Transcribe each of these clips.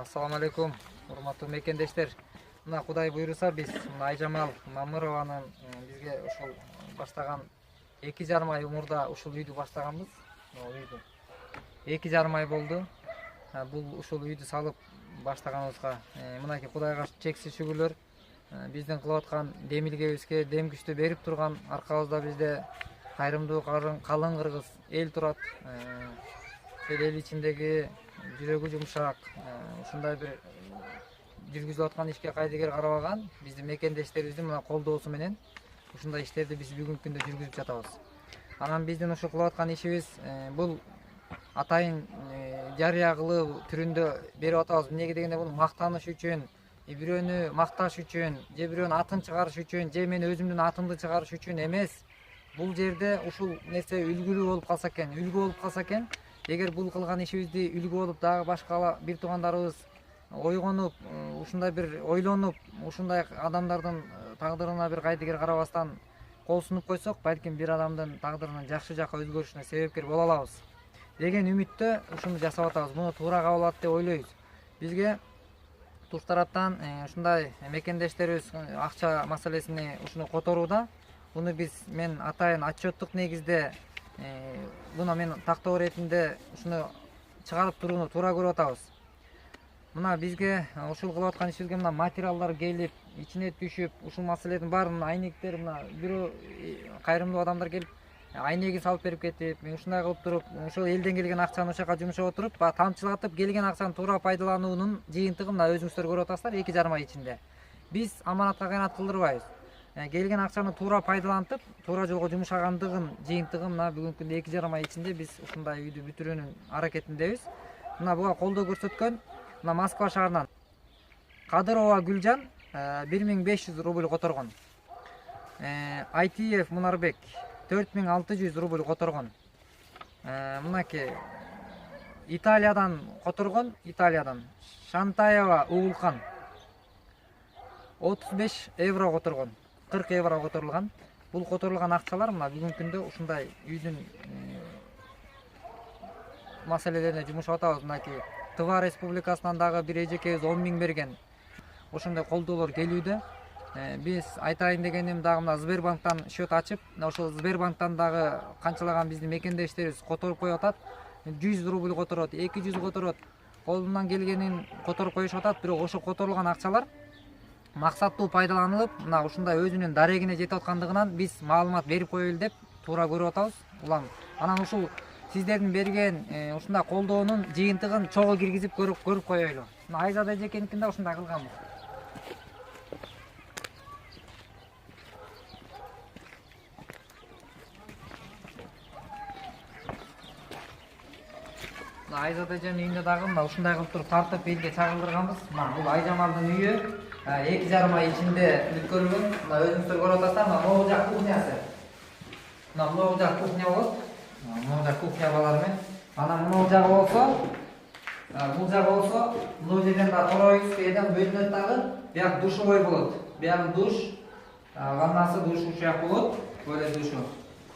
Assalamu alaikum, урматтуу мекендештер. Мына Кудай буйруса биз мына Айжамал Мамырованын бизге ушул баштаган 2,5 ай умурда ушул үйдү баштаганбыз. Үйдү 2,5 ай болду. Бул ушул үйдү салып баштаганыбызга мынакей Кудайга чексиз шүгүрлөр. Биздин кылып аткан демилгебизге дем күчтү берип турган аркабызда бизде кайрымдуу калың кыргыз эл турат. Эл ичиндеги жүрөгү жумшак, ушундай бир жүргүзүлүп аткан ишке кайдыгер карабаган биздин мекендештерибиздин мына колдоосу менен ушундай иштерди биз бүгүнкү күндө жүргүзүп жатабыз. Анан биздин ушу кылып аткан ишибиз бул атайын жарыя кылуу түрүндө берип атабыз. Эмнеге дегенде бул мактаныш үчүн, бирөөнү макташ үчүн, же бирөөнүн атын чыгарыш үчүн, же мен өзүмдүн атымды чыгарыш үчүн эмес. Бул жерде ушул нерсе үлгүлүү болуп калса экен, эгер бул кылган ишибизди үлгү болуп дагы башка бир туугандарыбыз ойгонуп, ушундай бир ойлонуп, ушундай адамдардын тагдырына бир кайдыгер карабастан кол сунуп койсок, балким бир адамдын тагдырынын жакшы жакка өзгөрүшүнө себепкер боло алабыз деген үмүттө ушуну жасап атабыз. Муну туура кабыл алат деп ойлойбуз. Бизге туш тараптан ушундай мекендештерибиз акча маселесини ушуну которууда. Буну мен атайын отчеттук негизде мен тактоо иретинде ушуну чыгарып турууну туура көрүп атабыз. Мына бизге ушул кылып аткан ишибизге мына материалдар келип, ичине түшүп, ушул маселелердин баарын айнектер бирөө кайрымдуу адамдар келип, айнегин салып берип кетип, ушундай кылып туруп, ошол элден келген акчаны ошол жака жумшап отуруп, тамчылатып келген акчаны туура пайдалануунун жыйынтыгын мына өзүңүздөр көрүп атасыздар 2,5 ай ичинде. Биз аманатка кыянат кылдырбайбыз. Келген акчаны туура пайдалантып, туура жолго жумшагандыгын жыйынтыгын мына бүгүнкү күндө 2,5 ай ичинде биз ушундай үйдү бүтүрүүнүн аракетиндебиз. Мына буга колдоо көрсөткөн мына Москва шаарынан Кадырова Гүлжан 1500 рубль которгон. Айтиев Мунарбек 4600 рубль которгон. Мынакей Италиядан которгон, Шантаева Угулкан 35 евро которгон. 40 евро которулган. Бул которулган акчалар мына бүгүнкү күндө ушундай үйдүн маселелерине жумшап атабыз. Мынакей Тыва Республикасынан дагы бир эжекебиз 10 000 берген. Ошондой колдоолор келүүдө. Биз айтайын дегеним дагы мына Сбербанктан счет ачып, ошол Сбербанктан дагы канчалаган биздин мекендештерибиз которуп коюп атат. 100 рубль которот, 200 которот. Колунан келгенин которуп коюшуп атат, бирок ошо которулган акчалар максаттуу пайдаланылып, мына ушундай өзүнүн дарегине жетип аткандыгынан биз маалымат берип коелу деп туура көрүп атабыз. Улам анан ушул сиздердин берген ушундай колдоонун жыйынтыгын чогуу киргизип көрүп коелу. Мына Айзада эжекеникин да ушундай кылганбыз. Айзада эженин үйүндө дагы мына ушундай кылып туруп тартып элге чагылдырганбыз. Мына бул Айжамалдын үйү 2,5 ай ичинде бүткөрүлгөн. Мына өзүңүздөр көрүп атасыздар, мына могу жак кухнясы. Мына могу жак кухня болот. Могу жак кухня балармен. Анан могу жагы болсо, бул жагы болсо, бул жерден да торобуз эден бөлүнөт дагы. Бияк душевой болот. Бияк душ, ваннасы душ ушак болот. Böyle душу.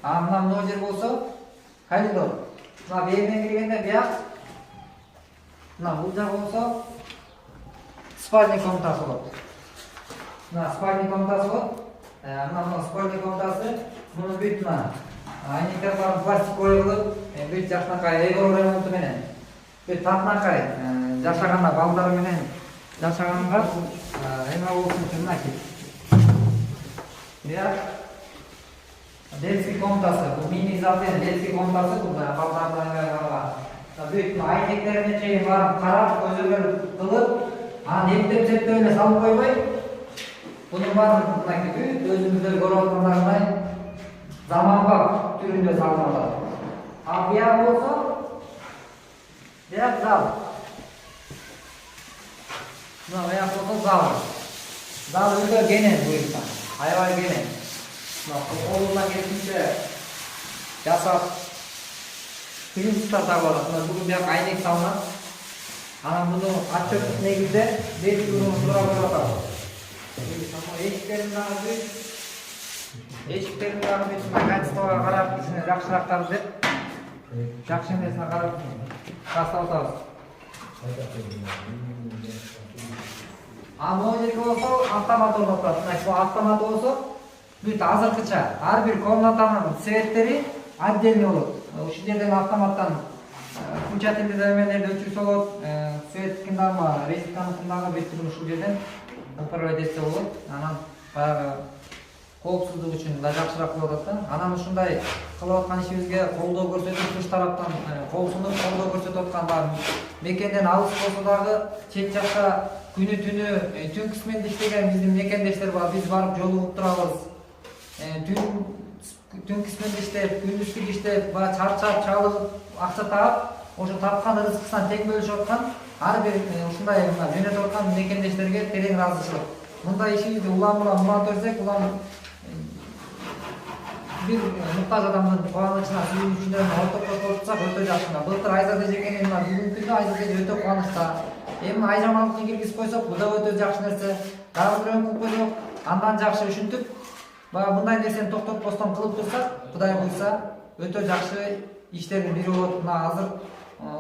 Мына могу жер болсо, коридор. Мына берден киргенде бияк, мына бул жагы болсо спальный комнатасы болот. Мына спальный комнатасы болот. Мына спальный комнатасы, муну бүт мына айнектер барын пластиковый кылып, бүт жакшынакай эго ремонту менен, бүт татынакай жашаганда балдары менен жашаганга эме болсун үчүн мынакей. Бияк детский комнатасы, бул мини залдын детский комнатасы, бул балдардын эме барган. Бүт айнектерине чейин барын карап, көзөмөл кылып, анан эптеп эле салып койбой, бунун баарын мынакей бүт өзүңүздөр көрүп аткандарыңдай заманбап түрүндө салынып атат. Бияк болсо, бияк зал. Мына бияк болсо зал. Зал өтө кенен буюрса, аябай кенен. Мына колунан келишинче жасап кыйынчылыктар да бар. Мына бүгүн бияк айнек салынат. Анан муну отчеттук негизде бекитүүнү туура көрүп атабыз. Эшиктерин дагы бүт качествого карап, жакшыраактарды деп, жакшы эмесине карап жасап атабыз. А могу жерге болсо автомат орнотуп атат. Значит, бул автомат болсо бүт азыркыча ар бир комнатанын светтери отдельно болот. Ушул жерден автоматтан включательный замерлерди өчүрсө болот. Светтикиндагы резитканыкындагы беттигин ушул жерден управлять этсе болот. Анан баягы коопсуздук үчүн да жакшыраак болуп атат да. Анан ушундай кылып аткан ишибизге колдоо көрсөтүп, туш тараптан коопсуздук колдоо көрсөтүп аткан мекенден алыс болсо дагы чет жакка күнү түнү түнкү сменде иштеген биздин мекендештер бар. Биз барып жолугуп турабыз. Түнкү сменде иштеп, күндүзгү иштеп, баягы чарчап, чалып, акча таап, ошо тапкан рызкысынан тең бөлүшүп аткан ар бир ушундай жөнөтүп аткан мекендештерге терең ыраазычылык. Мындай ишибизди улам улантып берсек, улам бир муктаж адамдын кубанычына, сүйүнүчүнө орток кошулуп турсак өтө жакшы. Былтыр Айзада жеген бүгүнкү күндө Айзада өтө кубанычта. Эми айжамалыкты киргизип койсок, бул да өтө жакшы нерсе. Дагы бирөөнү кылып койсок, андан жакшы ушинтип, баягы мындай нерсени токтотпостон кылып турсак, Кудай буйрса, өтө жакшы иштердин бири болот. Мына азыр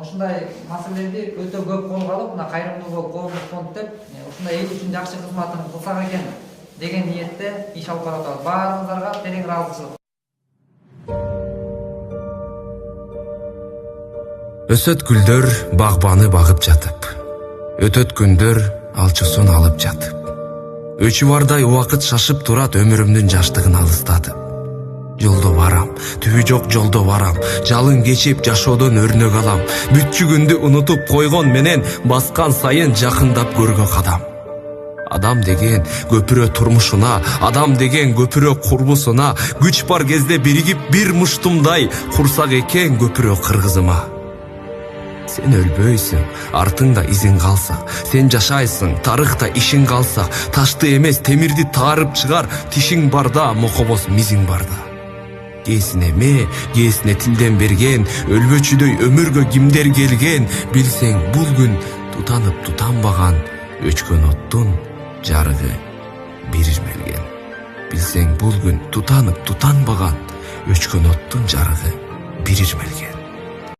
ушундай маселелерди өтө көп колго алып, мына кайрымдуулук коомдук фонд деп ушундай эл үчүн жакшы кызматын кылсак экен деген ниетте иш алып баратабыз. Баарыңыздарга терең ыраазычылык. Өсөт гүлдөр багбаны багып жатып, өтөт күндөр алчусун алып жатып. Өчү бардай убакыт шашып турат өмүрүмдүн жаштыгын алыстатып. Жолдо барам, түбү жок жолдо барам, жалын кечип жашоодон өрнөк алам. Бүткүгүндү унутуп койгон менен баскан сайын жакындап көргө кадам. Адам деген көпүрө турмушуна, адам деген көпүрө курбусуна, күч бар кезде биригип бир муштумдай курсак экен көпүрө кыргызыма. Сен өлбөйсүң, артыңда изиң калса, сен жашайсың, тарыхта ишиң калса, ташты эмес темирди таарып чыгар, тишиң барда, мокобос мизиң барда. Кээсине кээсине тилден берген, өлбөчүдөй өмүргө кимдер келген, билсең бул күн тутанып тутанбаган, өчкөн оттун жарыгы бирирмелген. Билсең бул күн тутанып тутанбаган, өчкөн оттун жарыгы бирирмелген.